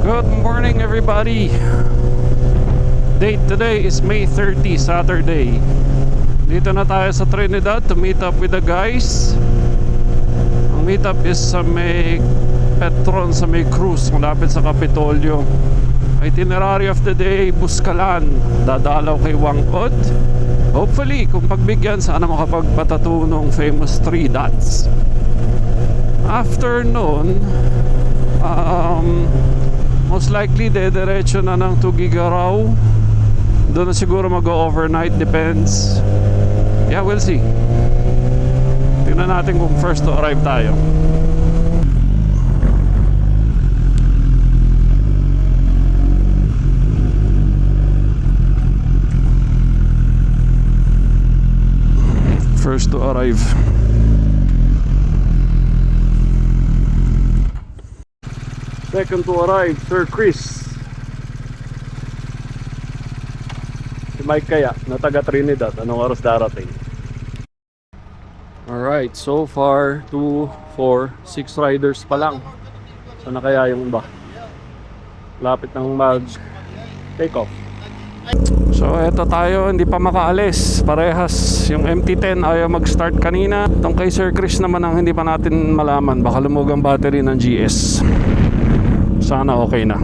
Good morning, everybody. Date today is May 30, Saturday. Dito na tayo sa Trinidad to meet up with the guys. Ang meet up is sa may Petron, sa may cruise malapit sa Kapitolyo. Itinerary of the day, Buscalan. Dadalaw kay Wangkod. Hopefully, kung pagbigyan, sana makapagpatato ng famous 3 dots. After noon, most likely dediretso na ng Tugigaraw. Doon na siguro mag-overnight, depends. Yeah, we'll see. Tingnan natin kung first to arrive tayo. First to arrive. Second to arrive, Sir Chris. Si Mike kaya, na taga Trinidad. Anong oras darating? Alright, so far 2, 4, 6 riders pa lang. Sana kaya yung iba? Lapit ng mag take off. So eto tayo, hindi pa makaalis. Parehas, yung MT-10 ayaw mag-start kanina. Itong kay Sir Chris naman ang hindi pa natin malaman. Baka lumog ang battery ng GS. Sana okay na.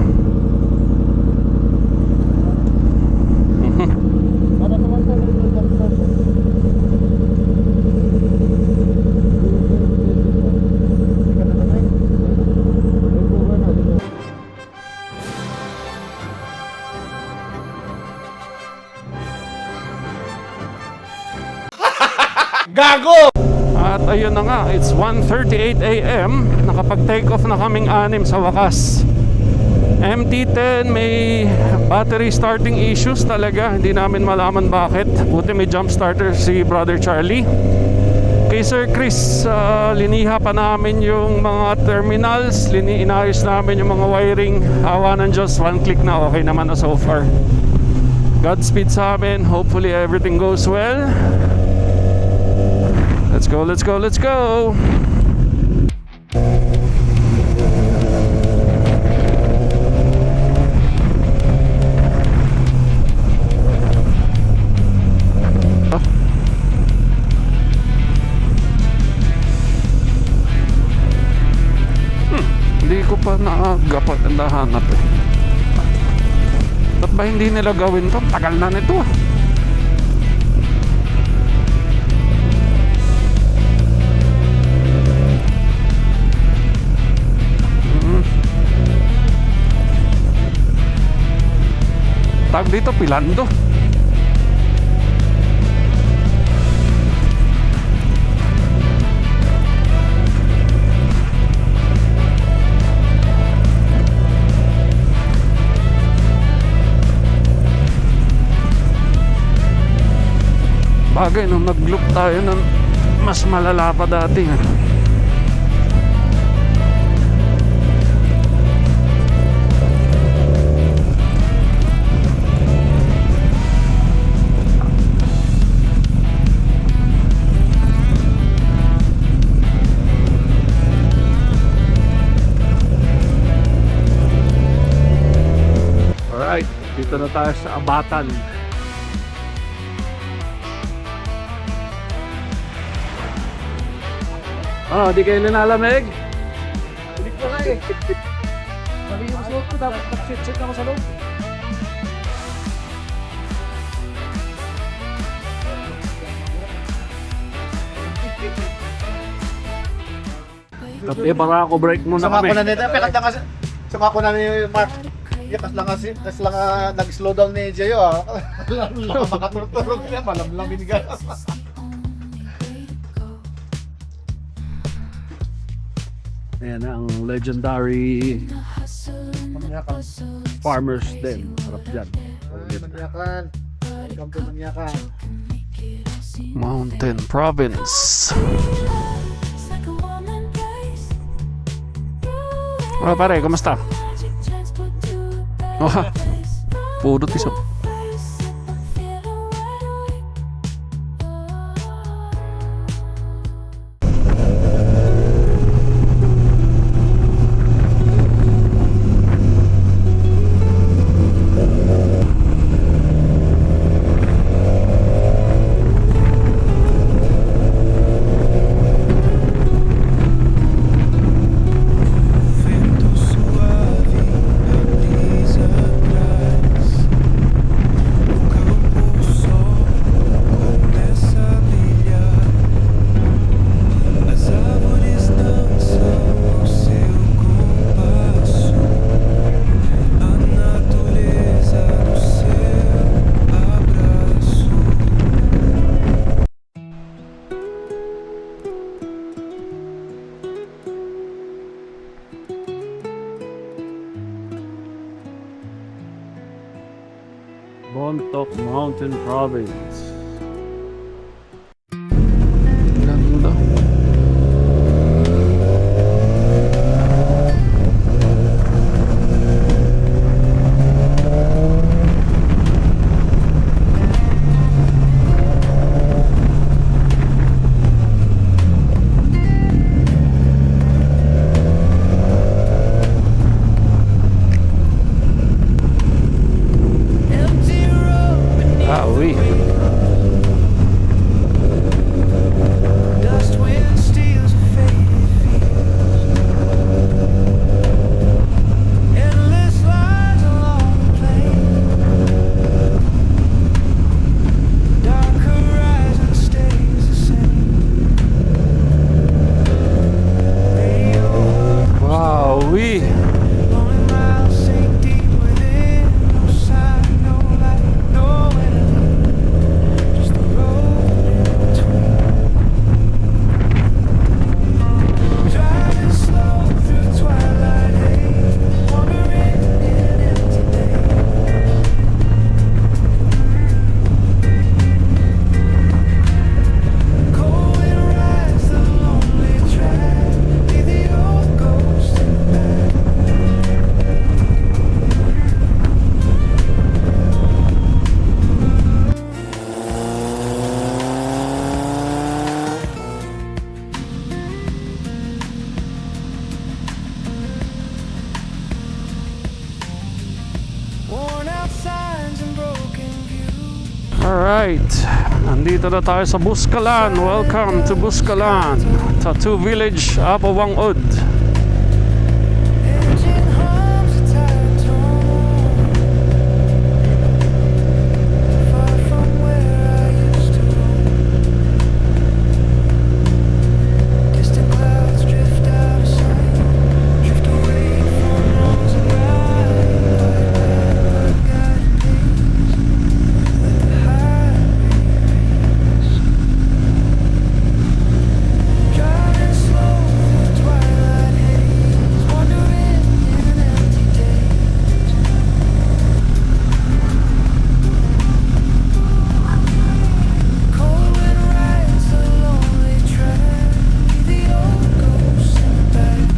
Gago! At ayun na nga, it's 1:38 AM. Nakapag-take off na kaming 6 sa wakas. MT-10 may battery starting issues talaga. Hindi namin malaman bakit. Buti may jump starter si Brother Charlie. Kay Sir Chris, liniha pa namin yung mga terminals. Inayos namin yung mga wiring. Awa ng Diyos, 1 click na, okay naman na so far. Godspeed sa amin. Hopefully everything goes well. Let's go, let's go, let's go! Hindi ko pa nahanap eh. Ba't ba hindi nila gawin to? Tagal na nito ah. Tag dito, Pilando. Bagay nung nag-loop tayo ng mas malala pa dati. Alright, dito na tayo sa Abatan. Di kayo nalalamig? Hindi ko na eh. Sabi yung suot ko, dapat mag-shit ako sa loob. Kape para ako, break muna Sama kami. ko na nito. Pekat lang kasi. Sama ko na ni Mark. Kas lang nag-slow down ni Jayo ah. Makaturturog niya, malamlamin ka. Ayan ang legendary Manyakan. Farmers Den. Harap dyan. Manyakan. Welcome to Manyakan. Mountain Province. Wala pare, kamusta? Oh, puro tiso. Bontoc Mountain Province. Ganda. Ah, oui. Dust wind steals a faded fields. Endless lines along the plain. Dark horizon stays the same. Radio Wow, oui. lonely miles sink deep within. No sign, no light, nowhere to lead. Just the road in between. Driving slow through twilight haze, wandering in empty days. Cold wind rides the lonely track, leave the old ghost in the back. Worn out signs and broken views. Alright, nandito na tayo sa Buscalan. Welcome to Buscalan, Tattoo Village, Apawang-Od. Engine hums a tired tone. Far from where I used to roam. Distant clouds drift out of sight, drift away from wrongs and right. Unguided pace, let the highway race. Driving slow through twilight haze, wandering in empty days. Cold wind rides a lonely track, leave the old ghosts in the back.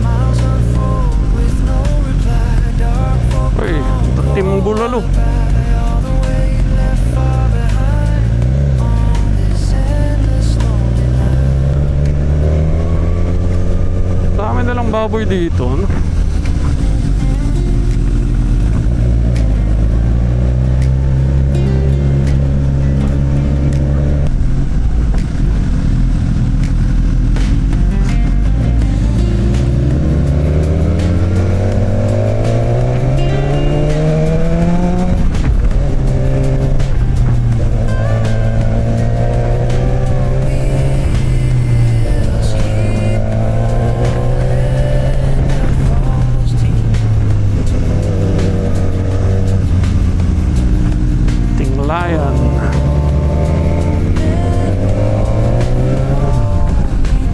Miles unfold with no reply, dark fog Uy, tatim bulalo. all the way left far behind on this endless lonely line. Dami nilang baboy dito, no? Wheels keep rolling, falls deep. Tinglayan.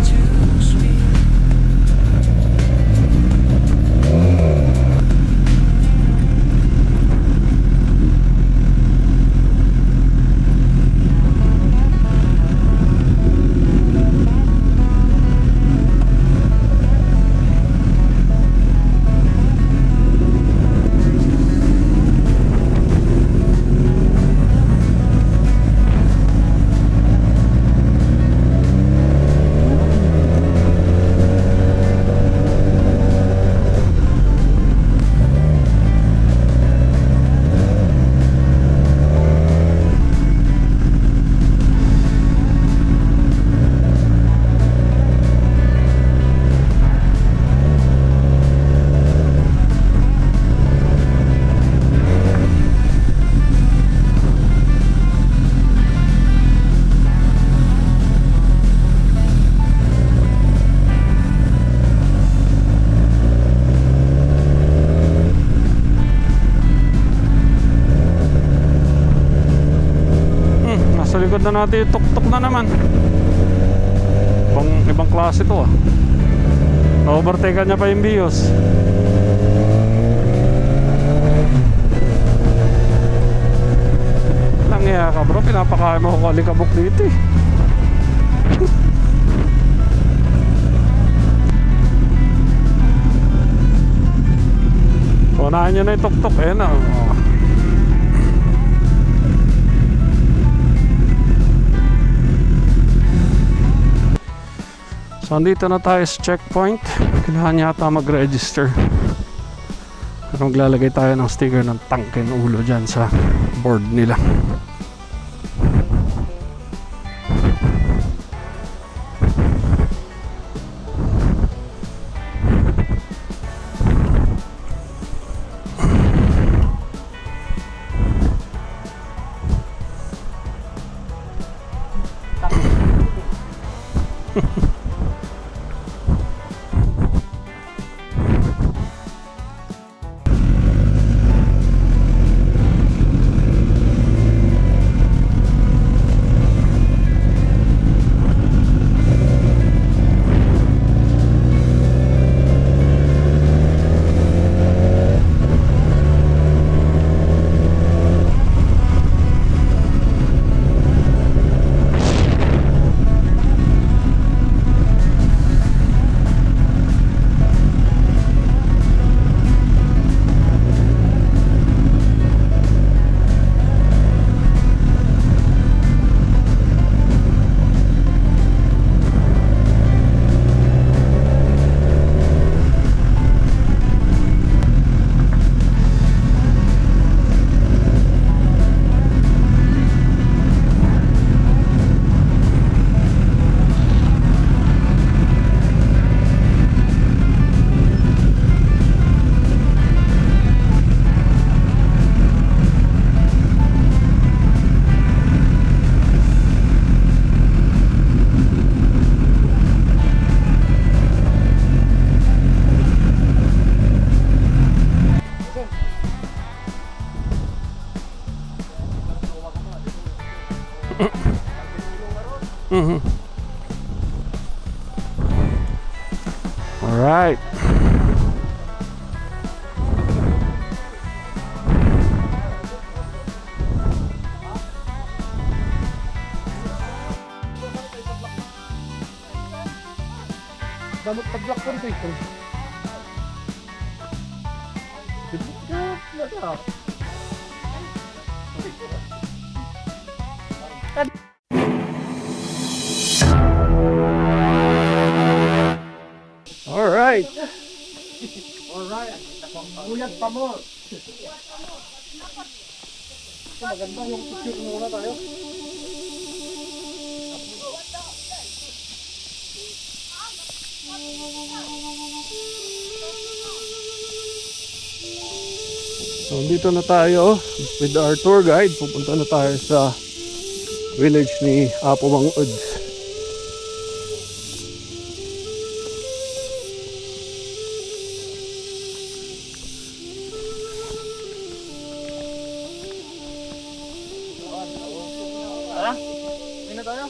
Too sweet. likod na natin yung tuk-tuk na naman. Ibang klase to ah. Na-overtakean niya pa yung Vios. Langya ka bro, pinapakain mo ako alikabok dito eh. Unahan nyo na yung tuktok eh na. So andito na tayo sa checkpoint. Kailangan yata mag-register. Pero maglalagay tayo ng sticker ng tangke ng ulo dyan sa board nila. Alright. Damot pag-block ko rin ito. Alright. Alright. Uyag pa mo. Maganda yung picture muna tayo. So dito na tayo with our tour guide. Pupunta na tayo sa village ni Apo Mangud. Hindi na tayo?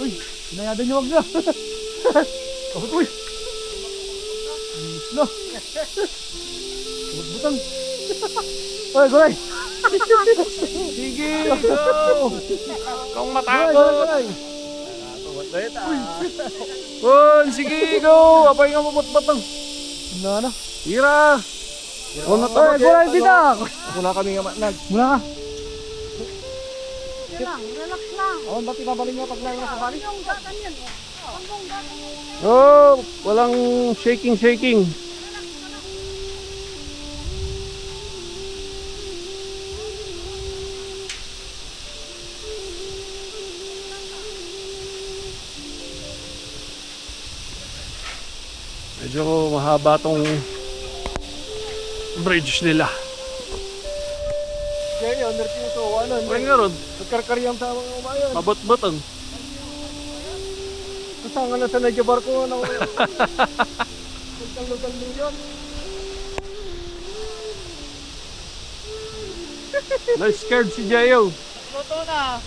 Uy, pinayadan niyo wag na. Uy! No! Butang! Oy, gulay! Sige, go! Kung matakot! Bon, sige, go! Apay nga mabot-batang. Ano na? Tira! Ano na tayo? Gulay dito! Mula kami nga matnag. Mula ka! Relax lang. Awan ba tinabaling nga pag lang sa bali? Yung gatan yan. Hanggang gatan yan. Oh, walang shaking. Medyo mahaba tong bridge nila. Kaya under so ano? Kaya nga ron, Nagkarkaryam sa mga umayon. mabot-botong. Kasama na sa Nadya Barko na lugal milyon. Na-scared si Jayo. Luto na.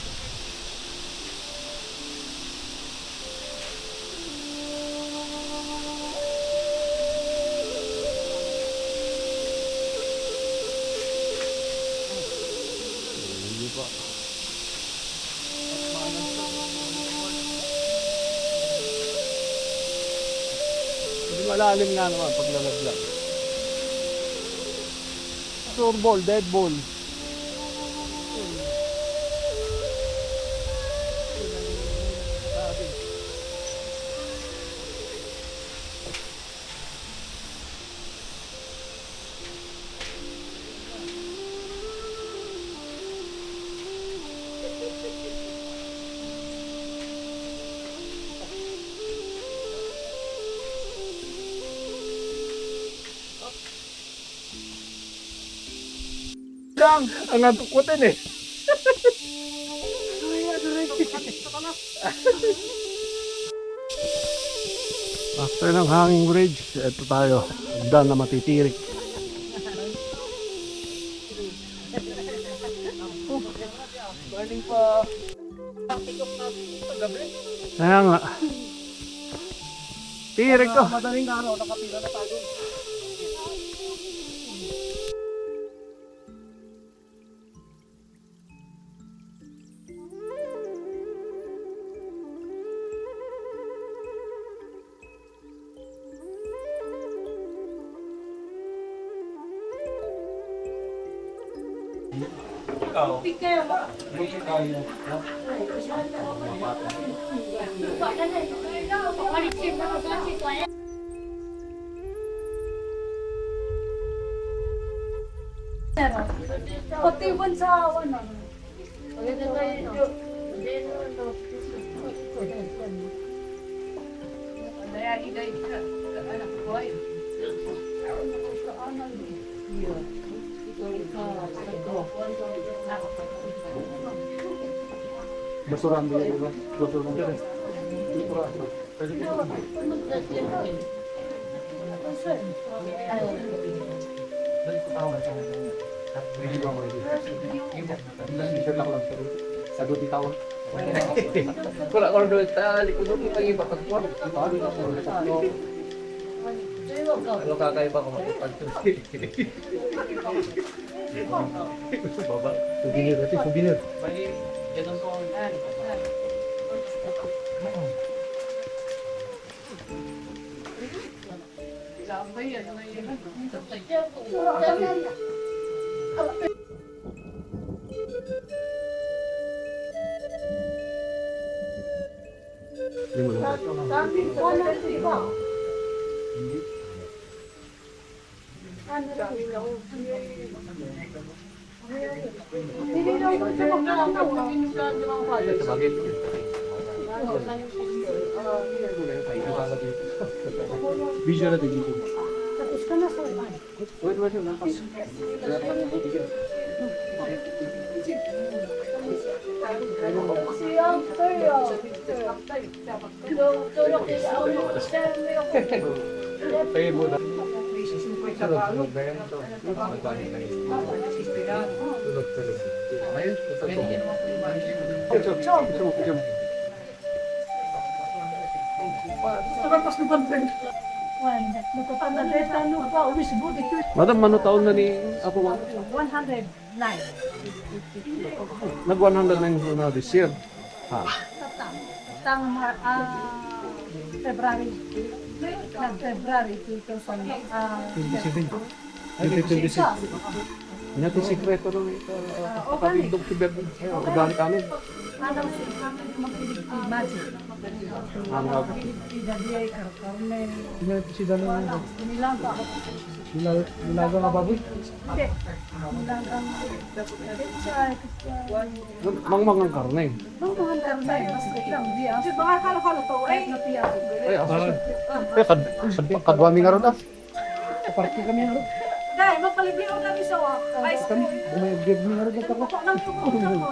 Malalim nga naman pag lalaglag. Sure ball, dead ball. Ang natukutin eh. After ng hanging bridge, ito tayo. Hagdan na matitirik. Morning po. Kaya nga. Tirik to. Madaling araw, nakapila na tayo. Pati bansa na. Basuran dulu, basuran dulu. Sagot di tahun. Kalau kalau dua tali, kudu kita iba pagkuan. Kalau kakak iba ko magpagtuloy. Baba, souvenir ito, souvenir. Video na video. Tapos ka na sa iba. Wait, nakas. Si after yun. Tulog is Pay mo na. Madam, ano taon na ni ako? 109. Nag 109 na this year. Ha. February. February 2027. 2026. Nyati sikreto rin ito. Kapatindog si Bernard. Organic kami. Anong magic? Hanggang. Idadiyay karne. Si Dano. Nilaga. Nilaga nga baboy. Hindi. Nilaga. Mangmang ang karne. Bang mga karne. Mas lang dia. Baka kalo-kalo to. Ay, napiya. Ay, asa. Kadwami nga ron ah. Kaparti kami nga ron. Dahil, magpalibiro kami sa ice cream. Umay-give nga ron ako. Bukok ng tumo.